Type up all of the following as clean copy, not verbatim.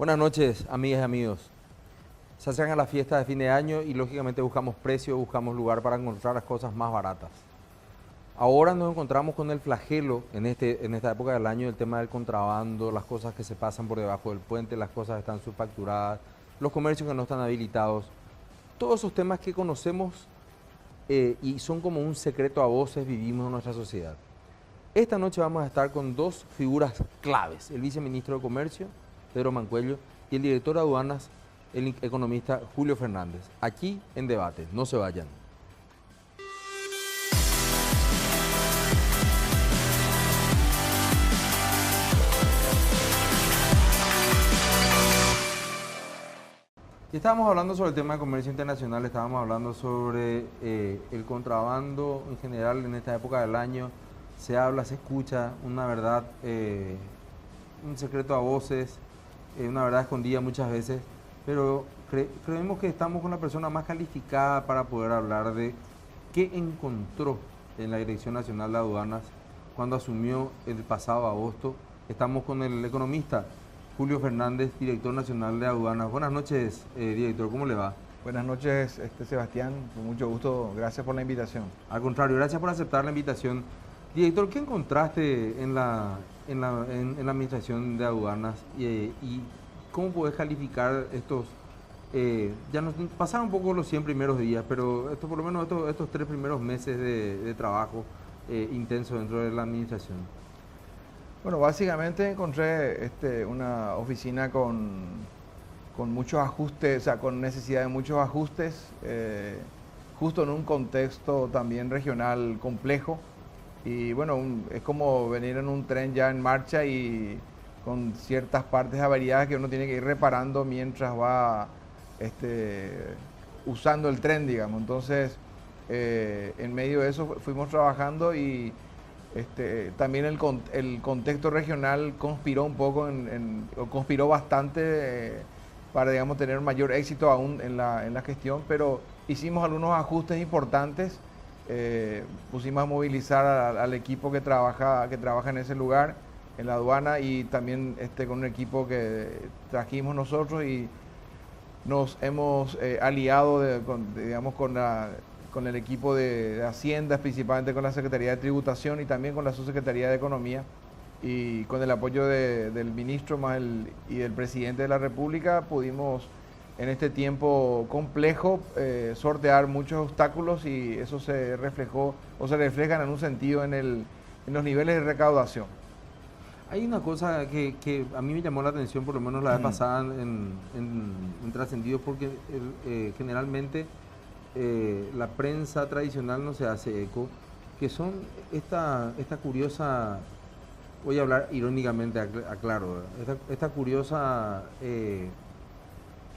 Buenas noches, amigas y amigos. Se acercan las fiestas de fin de año y lógicamente buscamos precio, buscamos lugar para encontrar las cosas más baratas. Ahora nos encontramos con el flagelo en esta época del año, el tema del contrabando, las cosas que se pasan por debajo del puente, las cosas que están subfacturadas, los comercios que no están habilitados. Todos esos temas que conocemos y son como un secreto a voces vivimos en nuestra sociedad. Esta noche vamos a estar con dos figuras claves, el viceministro de Comercio, Pedro Mancuello, y el director de aduanas, el economista Julio Fernández. Aquí en debate, no se vayan. Y estábamos hablando sobre el tema de comercio internacional, estábamos hablando sobre el contrabando en general en esta época del año. Se habla, se escucha una verdad, un secreto a voces, una verdad escondida muchas veces, pero creemos que estamos con la persona más calificada para poder hablar de qué encontró en la Dirección Nacional de Aduanas cuando asumió el pasado agosto. Estamos con el economista Julio Fernández, director nacional de aduanas. Buenas noches, director, ¿cómo le va? Buenas noches, Sebastián, con mucho gusto, gracias por la invitación. Al contrario, gracias por aceptar la invitación. Director, ¿qué encontraste en la administración de aduanas y cómo podés calificar estos, ya nos pasaron un poco los 100 primeros días, pero por lo menos estos 3 primeros meses de trabajo intenso dentro de la administración? Bueno, básicamente encontré una oficina con muchos ajustes, o sea, con necesidad de muchos ajustes, justo en un contexto también regional complejo. Y bueno, es como venir en un tren ya en marcha y con ciertas partes averiadas que uno tiene que ir reparando mientras va usando el tren, digamos. Entonces, en medio de eso fuimos trabajando y también el contexto regional conspiró un poco, conspiró bastante para, digamos, tener mayor éxito aún en la gestión, pero hicimos algunos ajustes importantes. Pusimos a movilizar al equipo que trabaja en ese lugar, en la aduana, y también con un equipo que trajimos nosotros y nos hemos aliado con el equipo de Hacienda, principalmente con la Secretaría de Tributación y también con la Subsecretaría de Economía, y con el apoyo del ministro y del presidente de la República pudimos en este tiempo complejo sortear muchos obstáculos, y eso se reflejó o se reflejan en un sentido en los niveles de recaudación. Hay una cosa que a mí me llamó la atención, por lo menos la vez pasada en Trascendido, porque generalmente la prensa tradicional no se hace eco, que son esta curiosa, voy a hablar irónicamente, aclaro, esta curiosa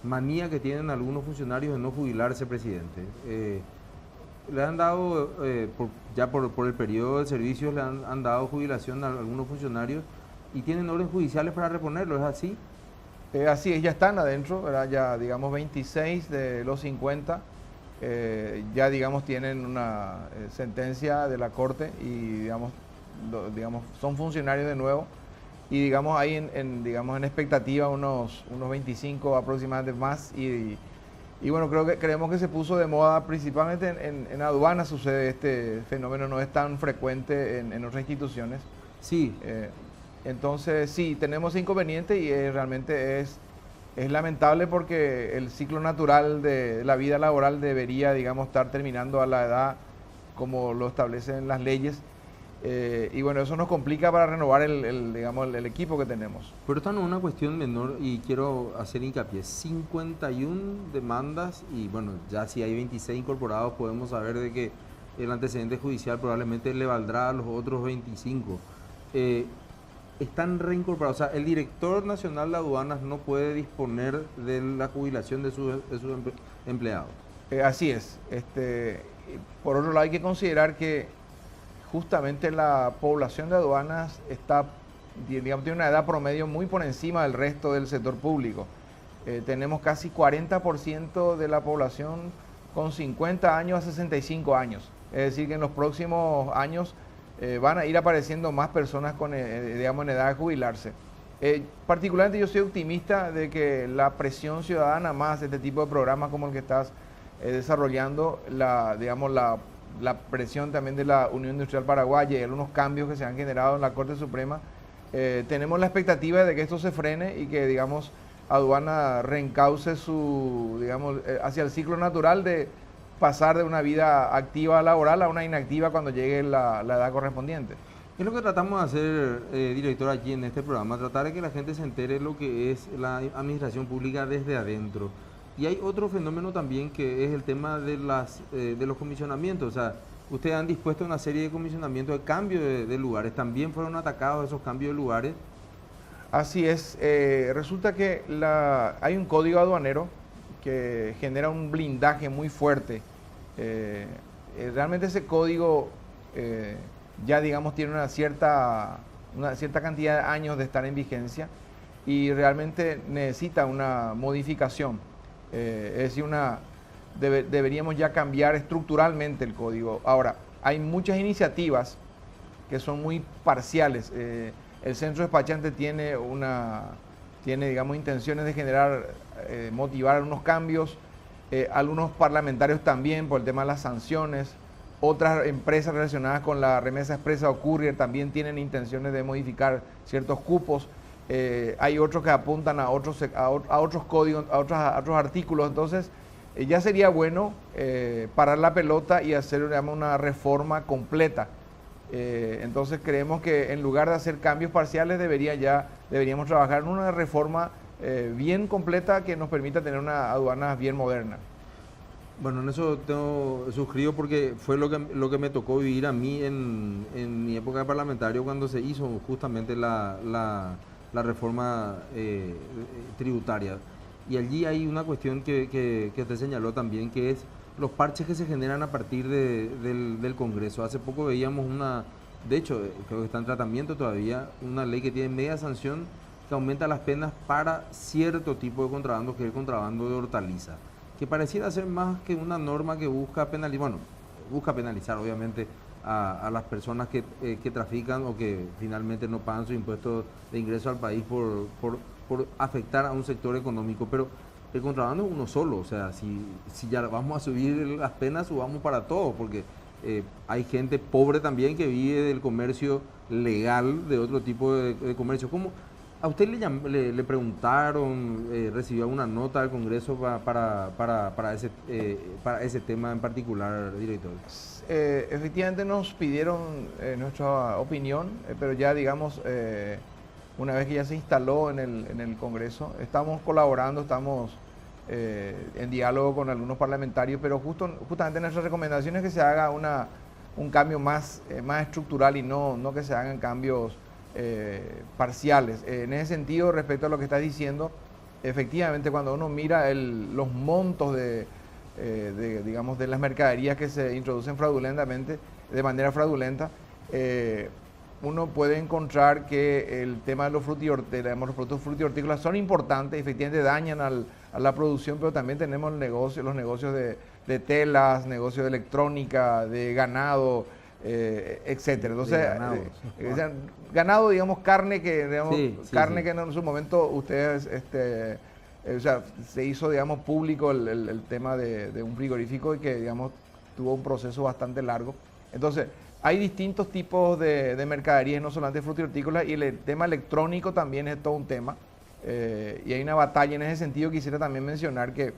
manía que tienen algunos funcionarios de no jubilarse, presidente. Le han dado, por el periodo de servicios, le han dado jubilación a algunos funcionarios y tienen órdenes judiciales para reponerlo, ¿es así? Así es, ya están adentro, ¿verdad? Ya digamos 26 de los 50 ya digamos tienen una sentencia de la Corte y digamos son funcionarios de nuevo, y digamos hay digamos en expectativa unos 25 aproximadamente más, y bueno, creemos que se puso de moda principalmente en aduanas. Sucede este fenómeno, no es tan frecuente en otras instituciones. Sí. Entonces sí, tenemos inconveniente y realmente es lamentable, porque el ciclo natural de la vida laboral debería, digamos, estar terminando a la edad como lo establecen las leyes. Y bueno, eso nos complica para renovar el equipo que tenemos. Pero esta no es una cuestión menor y quiero hacer hincapié. 51 demandas y bueno, ya si hay 26 incorporados podemos saber de que el antecedente judicial probablemente le valdrá a los otros 25. Están reincorporados, o sea, el director nacional de aduanas no puede disponer de la jubilación de sus empleados. Así es. Por otro lado, hay que considerar que justamente la población de aduanas tiene una edad promedio muy por encima del resto del sector público. Tenemos casi 40% de la población con 50 años a 65 años. Es decir, que en los próximos años van a ir apareciendo más personas con, digamos, en edad de jubilarse. Particularmente yo soy optimista de que la presión ciudadana más este tipo de programas como el que estás desarrollando, digamos, la presión también de la Unión Industrial Paraguaya y algunos cambios que se han generado en la Corte Suprema, tenemos la expectativa de que esto se frene y que, digamos, aduana reencauce su, digamos, hacia el ciclo natural de pasar de una vida activa laboral a una inactiva cuando llegue la edad correspondiente. Es lo que tratamos de hacer, director, aquí en este programa, tratar de que la gente se entere lo que es la administración pública desde adentro. Y hay otro fenómeno también que es el tema de los comisionamientos. O sea, ustedes han dispuesto una serie de comisionamientos de cambio de lugares. ¿También fueron atacados esos cambios de lugares? Así es. Resulta que hay un código aduanero que genera un blindaje muy fuerte. Realmente ese código ya, digamos, tiene una cierta cantidad de años de estar en vigencia y realmente necesita una modificación. Es decir, deberíamos ya cambiar estructuralmente el código. Ahora, hay muchas iniciativas que son muy parciales. El centro despachante tiene, digamos, intenciones de motivar algunos cambios. Algunos parlamentarios también por el tema de las sanciones. Otras empresas relacionadas con la remesa expresa o courier también tienen intenciones de modificar ciertos cupos. Hay otros que apuntan a otros códigos, a otros artículos. Entonces, ya sería bueno parar la pelota y hacer, digamos, una reforma completa. Entonces, creemos que en lugar de hacer cambios parciales, deberíamos trabajar en una reforma bien completa que nos permita tener una aduana bien moderna. Bueno, en eso suscribo porque fue lo que me tocó vivir a mí en mi época de parlamentario cuando se hizo justamente la reforma tributaria. Y allí hay una cuestión que usted señaló también, que es los parches que se generan a partir del Congreso. Hace poco veíamos de hecho, creo que está en tratamiento todavía, una ley que tiene media sanción que aumenta las penas para cierto tipo de contrabando, que es el contrabando de hortaliza, que pareciera ser más que una norma que busca penalizar obviamente a las personas que trafican o que finalmente no pagan sus impuestos de ingreso al país por afectar a un sector económico, pero el contrabando es uno solo. O sea, si ya vamos a subir las penas, subamos para todos, porque hay gente pobre también que vive del comercio legal, de otro tipo de comercio. ¿Cómo? ¿A usted le preguntaron, recibió una nota del Congreso para ese tema en particular, director? Efectivamente nos pidieron nuestra opinión, pero ya, digamos, una vez que ya se instaló en el Congreso, estamos colaborando, estamos en diálogo con algunos parlamentarios, pero justamente nuestra recomendación es que se haga un cambio más estructural y no que se hagan cambios parciales. En ese sentido, respecto a lo que estás diciendo, efectivamente cuando uno mira los montos digamos, de las mercaderías que se introducen fraudulentamente, de manera fraudulenta, uno puede encontrar que el tema de los productos frutícolas son importantes, efectivamente dañan a la producción, pero también tenemos los negocios de telas, negocios de electrónica, de ganado, etcétera. Entonces, ganado, digamos, carne que en su momento ustedes, o sea, se hizo, digamos, público el tema de un frigorífico y que, digamos, tuvo un proceso bastante largo. Entonces, hay distintos tipos de mercaderías, no solamente frutícolas, y el tema electrónico también es todo un tema. Y hay una batalla en ese sentido. Quisiera también mencionar que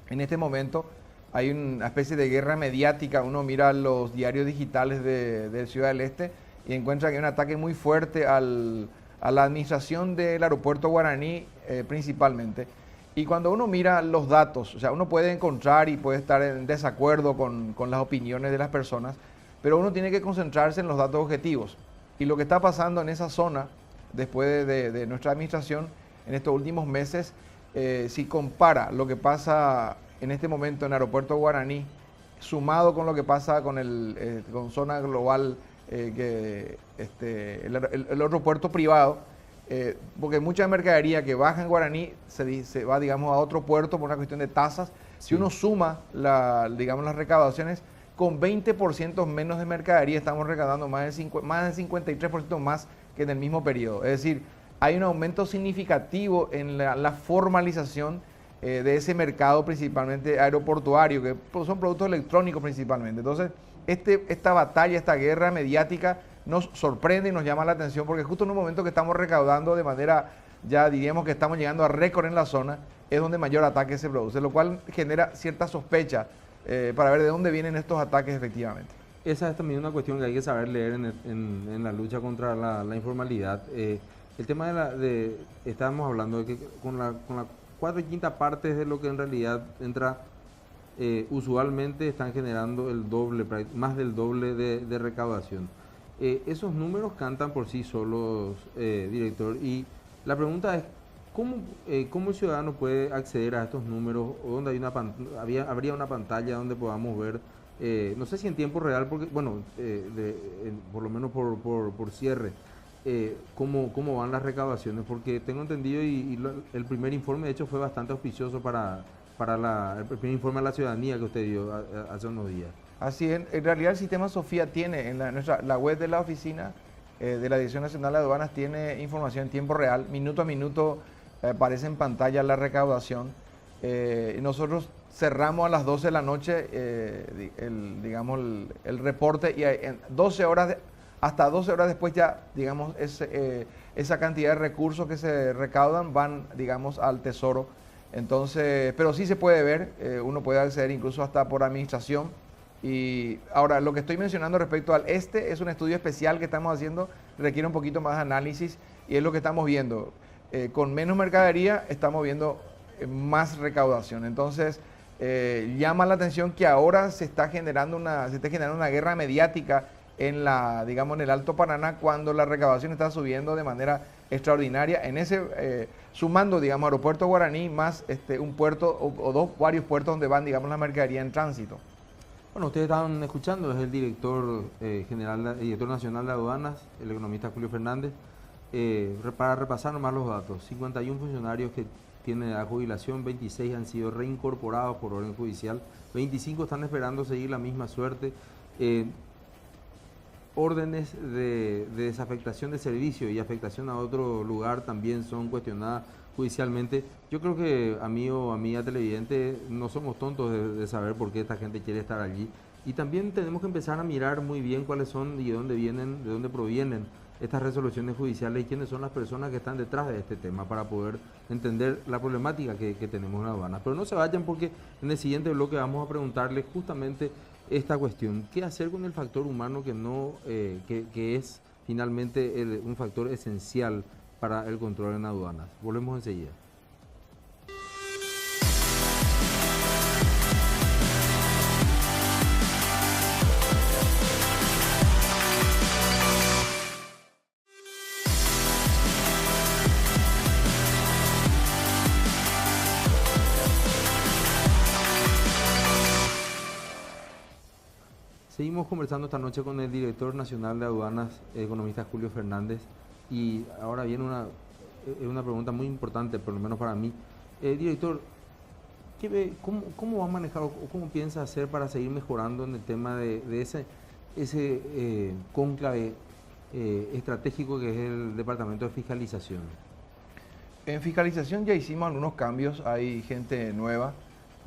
en este momento hay una especie de guerra mediática. Uno mira los diarios digitales de Ciudad del Este y encuentra que hay un ataque muy fuerte a la administración del aeropuerto Guaraní principalmente. Y cuando uno mira los datos, o sea, uno puede encontrar y puede estar en desacuerdo con las opiniones de las personas, pero uno tiene que concentrarse en los datos objetivos. Y lo que está pasando en esa zona, después de nuestra administración, en estos últimos meses, si compara lo que pasa en este momento en Aeropuerto Guaraní, sumado con lo que pasa con zona global, el aeropuerto privado, porque mucha mercadería que baja en Guaraní se va, digamos, a otro puerto por una cuestión de tasas. Sí. Si uno suma digamos, las recaudaciones, con 20% menos de mercadería estamos recaudando más del 53% más que en el mismo periodo. Es decir, hay un aumento significativo en la formalización de ese mercado, principalmente aeroportuario, que son productos electrónicos principalmente. Entonces, esta batalla, esta guerra mediática nos sorprende y nos llama la atención, porque justo en un momento que estamos recaudando de manera, ya diríamos que estamos llegando a récord en la zona, es donde mayor ataque se produce, lo cual genera cierta sospecha para ver de dónde vienen estos ataques efectivamente. Esa es también una cuestión que hay que saber leer en la lucha contra la informalidad. El tema estábamos hablando de que con la 4/5 partes de lo que en realidad entra, usualmente están generando el doble, más del doble de recaudación. Esos números cantan por sí solos, director, y la pregunta es, ¿cómo el ciudadano puede acceder a estos números? ¿O donde habría una pantalla donde podamos ver, no sé si en tiempo real, porque bueno, por lo menos por cierre, cómo van las recaudaciones? Porque tengo entendido el primer informe de hecho fue bastante auspicioso para el primer informe a la ciudadanía que usted dio hace unos días. Así es, en realidad el sistema Sofía tiene, en la web de la oficina de la Dirección Nacional de Aduanas, tiene información en tiempo real, minuto a minuto aparece en pantalla la recaudación. Nosotros cerramos a las 12 de la noche el reporte, y hasta 12 horas después ya, digamos, esa cantidad de recursos que se recaudan van, digamos, al tesoro. Entonces, pero sí se puede ver, uno puede acceder incluso hasta por administración. Y ahora, lo que estoy mencionando respecto al es un estudio especial que estamos haciendo, requiere un poquito más de análisis, y es lo que estamos viendo. Con menos mercadería estamos viendo más recaudación. Entonces, llama la atención que ahora se está generando una guerra mediática en el Alto Paraná, cuando la recaudación está subiendo de manera extraordinaria, sumando, digamos, Aeropuerto Guaraní más un puerto o varios puertos donde van, digamos, la mercadería en tránsito. Bueno, ustedes estaban escuchando, es el director director nacional de aduanas, el economista Julio Fernández. Para repasar nomás los datos, 51 funcionarios que tienen edad de jubilación, 26 han sido reincorporados por orden judicial, 25 están esperando seguir la misma suerte. Órdenes de desafectación de servicio y afectación a otro lugar también son cuestionadas judicialmente. Yo creo que amigo, amiga televidente, no somos tontos de saber por qué esta gente quiere estar allí, y también tenemos que empezar a mirar muy bien cuáles son y de dónde provienen estas resoluciones judiciales y quiénes son las personas que están detrás de este tema, para poder entender la problemática que tenemos en aduanas. Pero no se vayan, porque en el siguiente bloque vamos a preguntarles justamente esta cuestión: ¿qué hacer con el factor humano que es finalmente un factor esencial para el control en aduanas? Volvemos enseguida. Seguimos conversando esta noche con el director nacional de aduanas, economista Julio Fernández, y ahora viene una pregunta muy importante, por lo menos para mí. Director, ¿cómo va a manejar o cómo piensa hacer para seguir mejorando en el tema de ese cónclave estratégico que es el Departamento de Fiscalización? En fiscalización ya hicimos algunos cambios, hay gente nueva,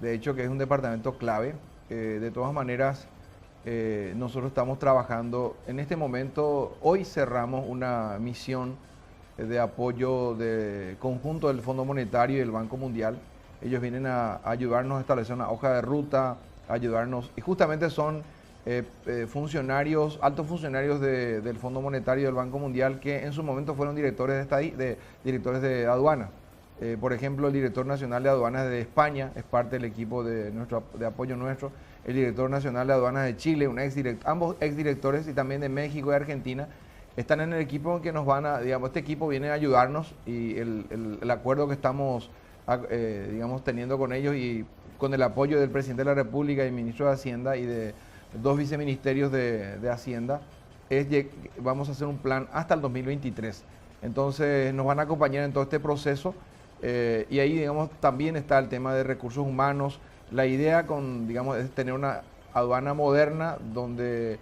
de hecho que es un departamento clave. De todas maneras, nosotros estamos trabajando en este momento. Hoy cerramos una misión de apoyo conjunto del Fondo Monetario y el Banco Mundial. Ellos vienen a ayudarnos a establecer una hoja de ruta, ayudarnos, y justamente son altos funcionarios del Fondo Monetario y del Banco Mundial, que en su momento fueron directores de aduanas. Por ejemplo, el director nacional de aduanas de España es parte del equipo de apoyo nuestro. El director nacional de aduanas de Chile, ambos exdirectores, y también de México y Argentina, están en el equipo que nos van a, digamos, este equipo viene a ayudarnos, y el acuerdo que estamos, digamos, teniendo con ellos, y con el apoyo del presidente de la República y ministro de Hacienda y de 2 viceministerios de Hacienda, vamos a hacer un plan hasta el 2023. Entonces nos van a acompañar en todo este proceso, y ahí, digamos, también está el tema de recursos humanos. La idea digamos, es tener una aduana moderna donde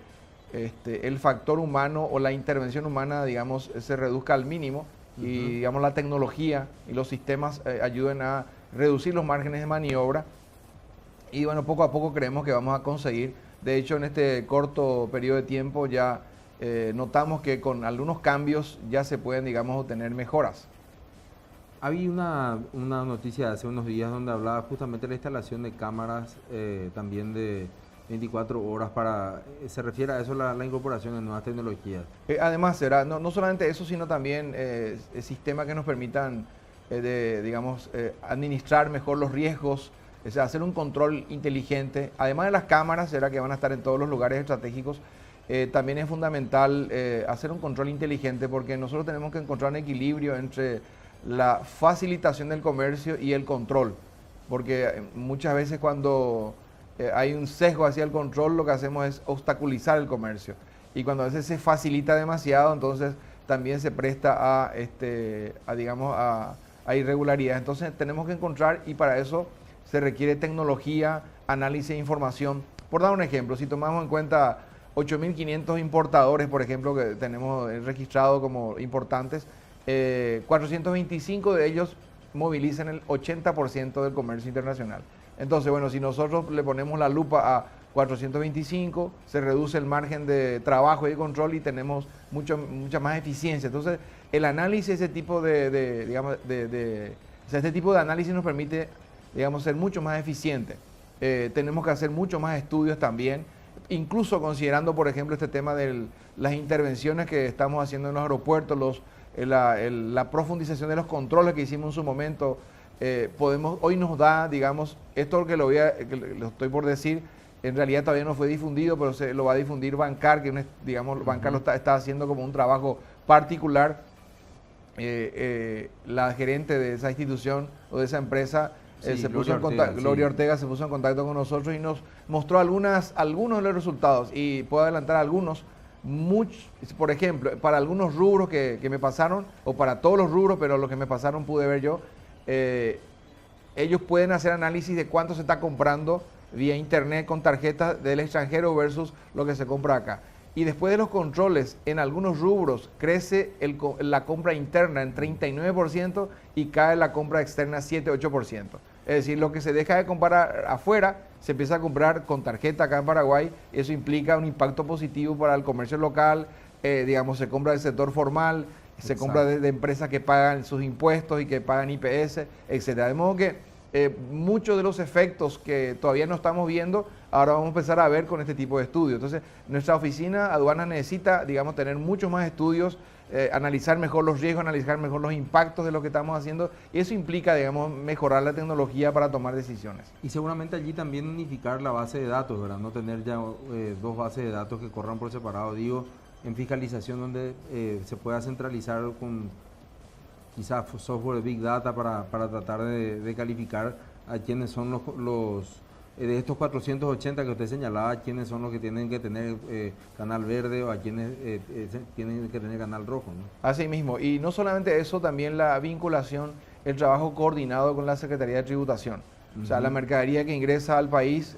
el factor humano o la intervención humana, digamos, se reduzca al mínimo, y digamos la tecnología y los sistemas ayuden a reducir los márgenes de maniobra. Y bueno, poco a poco creemos que vamos a conseguir. De hecho, en este corto periodo de tiempo ya notamos que con algunos cambios ya se pueden, digamos, obtener mejoras. Había una noticia hace unos días donde hablaba justamente de la instalación de cámaras también de 24 horas para, se refiere a eso la incorporación de nuevas tecnologías. Además, será no solamente eso, sino también sistemas que nos permitan, digamos, administrar mejor los riesgos, o sea, hacer un control inteligente. Además de las cámaras, será que van a estar en todos los lugares estratégicos. También es fundamental hacer un control inteligente porque nosotros tenemos que encontrar un equilibrio entre la facilitación del comercio y el control. Porque muchas veces cuando hay un sesgo hacia el control, lo que hacemos es obstaculizar el comercio. Y cuando a veces se facilita demasiado, entonces también se presta digamos, a irregularidades. Entonces tenemos que encontrar, y para eso se requiere tecnología, análisis de información. Por dar un ejemplo, si tomamos en cuenta 8.500 importadores, por ejemplo, que tenemos registrados como importantes, 425 de ellos movilizan el 80% del comercio internacional. Entonces, bueno, si nosotros le ponemos la lupa a 425, se reduce el margen de trabajo y de control y tenemos mucha más eficiencia. Entonces, el análisis, este tipo de análisis nos permite, digamos, ser mucho más eficiente. Tenemos que hacer mucho más estudios también, incluso considerando, por ejemplo, este tema de las intervenciones que estamos haciendo en los aeropuertos, la profundización de los controles que hicimos en su momento. Hoy nos da, digamos, esto que lo estoy por decir, en realidad todavía no fue difundido, pero se lo va a difundir Bancar, que digamos, Bancar lo está haciendo como un trabajo particular. La gerente de esa institución o de esa empresa, Gloria Ortega, se puso en contacto con nosotros y nos mostró algunos de los resultados, y puedo adelantar algunos. Por ejemplo, para algunos rubros que me pasaron, o para todos los rubros, pero los que me pasaron pude ver yo, ellos pueden hacer análisis de cuánto se está comprando vía internet con tarjetas del extranjero versus lo que se compra acá. Y después de los controles, en algunos rubros crece la compra interna en 39% y cae la compra externa 7-8%. Es decir, lo que se deja de comprar afuera se empieza a comprar con tarjeta acá en Paraguay. Eso implica un impacto positivo para el comercio local. Digamos, se compra del sector formal, se compra de empresas que pagan sus impuestos y que pagan IPS, etcétera. De modo que muchos de los efectos que todavía no estamos viendo, ahora vamos a empezar a ver con este tipo de estudios. Entonces, nuestra oficina aduana necesita, digamos, tener muchos más estudios, analizar mejor los riesgos, analizar mejor los impactos de lo que estamos haciendo, y eso implica, digamos, mejorar la tecnología para tomar decisiones. Y seguramente allí también unificar la base de datos, ¿verdad? No tener ya dos bases de datos que corran por separado, digo, en fiscalización donde se pueda centralizar con quizás software de Big Data para tratar de calificar a quiénes son los de estos 480 que usted señalaba, quiénes son los que tienen que tener canal verde o a quienes tienen que tener canal rojo, ¿no? Así mismo, y no solamente eso, también la vinculación, el trabajo coordinado con la Secretaría de Tributación. O sea, la mercadería que ingresa al país,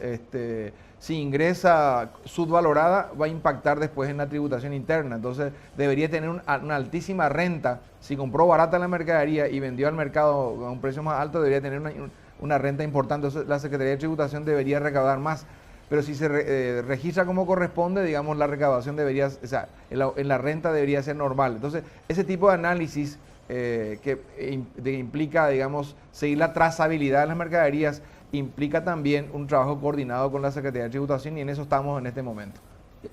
si ingresa subvalorada, va a impactar después en la tributación interna. Entonces, debería tener una altísima renta. Si compró barata la mercadería y vendió al mercado a un precio más alto, debería tener una renta importante. Entonces, la Secretaría de Tributación debería recaudar más. Pero si se registra como corresponde, digamos, la recaudación debería, o sea, en la renta debería ser normal. Entonces, ese tipo de análisis que implica, digamos, seguir la trazabilidad de las mercaderías, implica también un trabajo coordinado con la Secretaría de Tributación, y en eso estamos en este momento.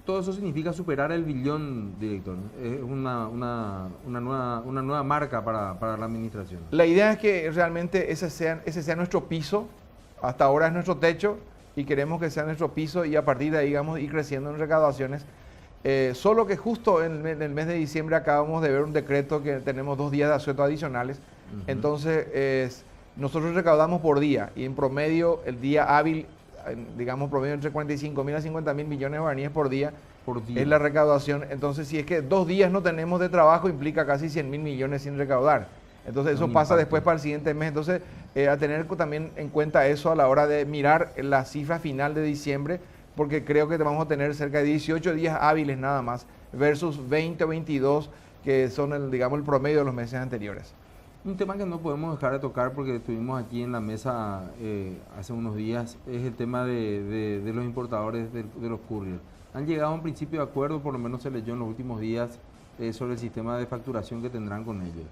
Todo eso significa superar el billón, director. Es una nueva marca para la administración. La idea es que realmente ese sea nuestro piso. Hasta ahora es nuestro techo y queremos que sea nuestro piso, y a partir de ahí, digamos, ir creciendo en recaudaciones. Solo que justo en el mes de diciembre acabamos de ver un decreto que tenemos 2 días de asueto adicionales. Entonces, nosotros recaudamos por día, y en promedio el día hábil, digamos, promedio entre 45.000 a 50.000 millones de guaraníes por día es la recaudación. Entonces, si es que 2 días no tenemos de trabajo, implica casi 100.000 millones sin recaudar. Entonces, eso pasa después para el siguiente mes. Entonces, a tener también en cuenta eso a la hora de mirar la cifra final de diciembre, porque creo que vamos a tener cerca de 18 días hábiles nada más, versus 20 o 22 que son digamos, el promedio de los meses anteriores. Un tema que no podemos dejar de tocar porque estuvimos aquí en la mesa hace unos días es el tema de los importadores de los couriers. Han llegado a un principio de acuerdo, por lo menos se leyó en los últimos días, sobre el sistema de facturación que tendrán con ellos.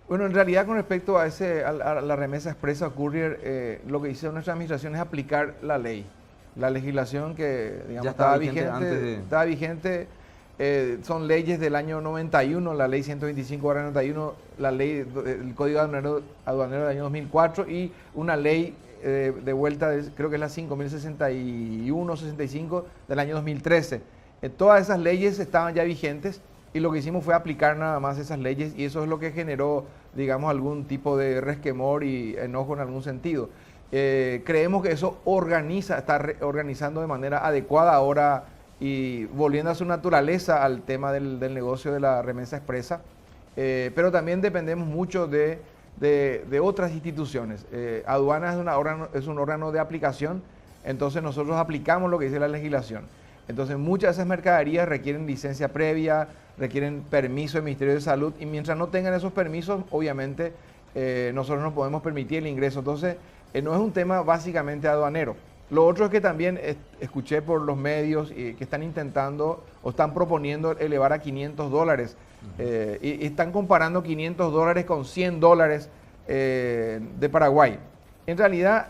Bueno, en realidad con respecto a la remesa expresa o courier, lo que hizo nuestra administración es aplicar la ley. La legislación que digamos, estaba vigente, son leyes del año 91, la ley 125/91, la ley del Código Aduanero del año 2004 y una ley de vuelta, creo que es la 5061-65 del año 2013. Todas esas leyes estaban ya vigentes y lo que hicimos fue aplicar nada más esas leyes y eso es lo que generó, digamos, algún tipo de resquemor y enojo en algún sentido. Creemos que eso está organizando de manera adecuada ahora y volviendo a su naturaleza al tema del negocio de la remesa expresa, pero también dependemos mucho de otras instituciones. Aduanas es un órgano de aplicación, entonces nosotros aplicamos lo que dice la legislación. Entonces muchas de esas mercaderías requieren licencia previa, requieren permiso del Ministerio de Salud y mientras no tengan esos permisos, obviamente nosotros no podemos permitir el ingreso. Entonces no es un tema básicamente aduanero. Lo otro es que también escuché por los medios que están intentando o están proponiendo elevar a $500 y están comparando $500 con $100 de Paraguay. En realidad,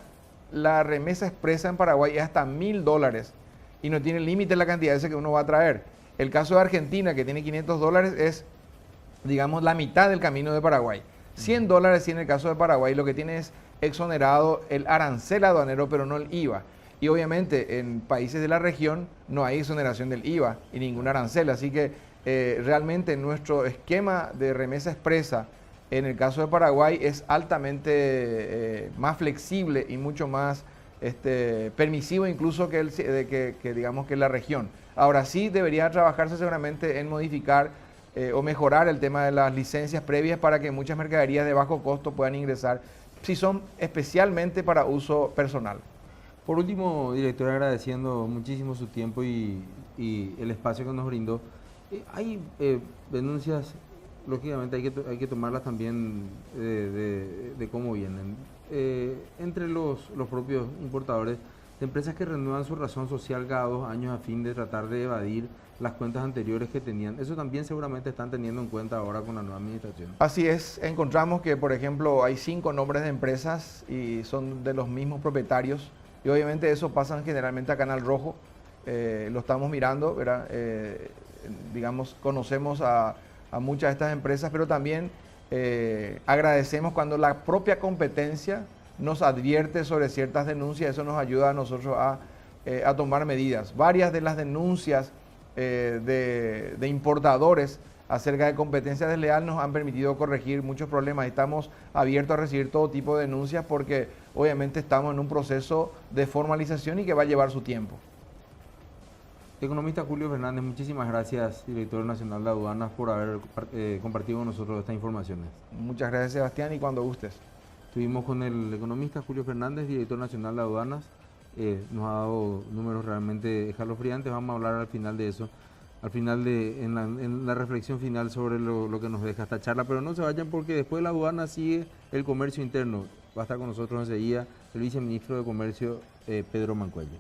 la remesa expresa en Paraguay es hasta $1000 y no tiene límite la cantidad de ese que uno va a traer. El caso de Argentina, que tiene $500, es, digamos, la mitad del camino de Paraguay. $100 sí en el caso de Paraguay, lo que tiene es exonerado el arancel aduanero, pero no el IVA. Y obviamente en países de la región no hay exoneración del IVA y ningún arancel. Así que realmente nuestro esquema de remesa expresa en el caso de Paraguay es altamente más flexible y mucho más permisivo incluso que digamos que la región. Ahora sí debería trabajarse seguramente en modificar o mejorar el tema de las licencias previas para que muchas mercaderías de bajo costo puedan ingresar si son especialmente para uso personal. Por último, director, agradeciendo muchísimo su tiempo y el espacio que nos brindó. Hay denuncias, lógicamente hay que tomarlas también de cómo vienen. Entre los propios importadores de empresas que renuevan su razón social cada 2 años a fin de tratar de evadir las cuentas anteriores que tenían. Eso también seguramente están teniendo en cuenta ahora con la nueva administración. Así es, encontramos que por ejemplo hay 5 nombres de empresas y son de los mismos propietarios y obviamente eso pasa generalmente a Canal Rojo, lo estamos mirando, ¿verdad? Digamos, conocemos a muchas de estas empresas, pero también agradecemos cuando la propia competencia nos advierte sobre ciertas denuncias, eso nos ayuda a nosotros a tomar medidas. Varias de las denuncias de importadores acerca de competencia desleal nos han permitido corregir muchos problemas. Estamos abiertos a recibir todo tipo de denuncias porque obviamente estamos en un proceso de formalización y que va a llevar su tiempo. Economista Julio Fernández, muchísimas gracias, director nacional de aduanas, por haber compartido con nosotros estas informaciones. Muchas gracias, Sebastián, y cuando gustes. Estuvimos con el economista Julio Fernández, director nacional de aduanas. Nos ha dado números realmente escalofriantes. Vamos a hablar al final de eso, en la reflexión final sobre lo que nos deja esta charla. Pero no se vayan porque después de la aduana sigue el comercio interno. Va a estar con nosotros enseguida el viceministro de Comercio, Pedro Mancuello.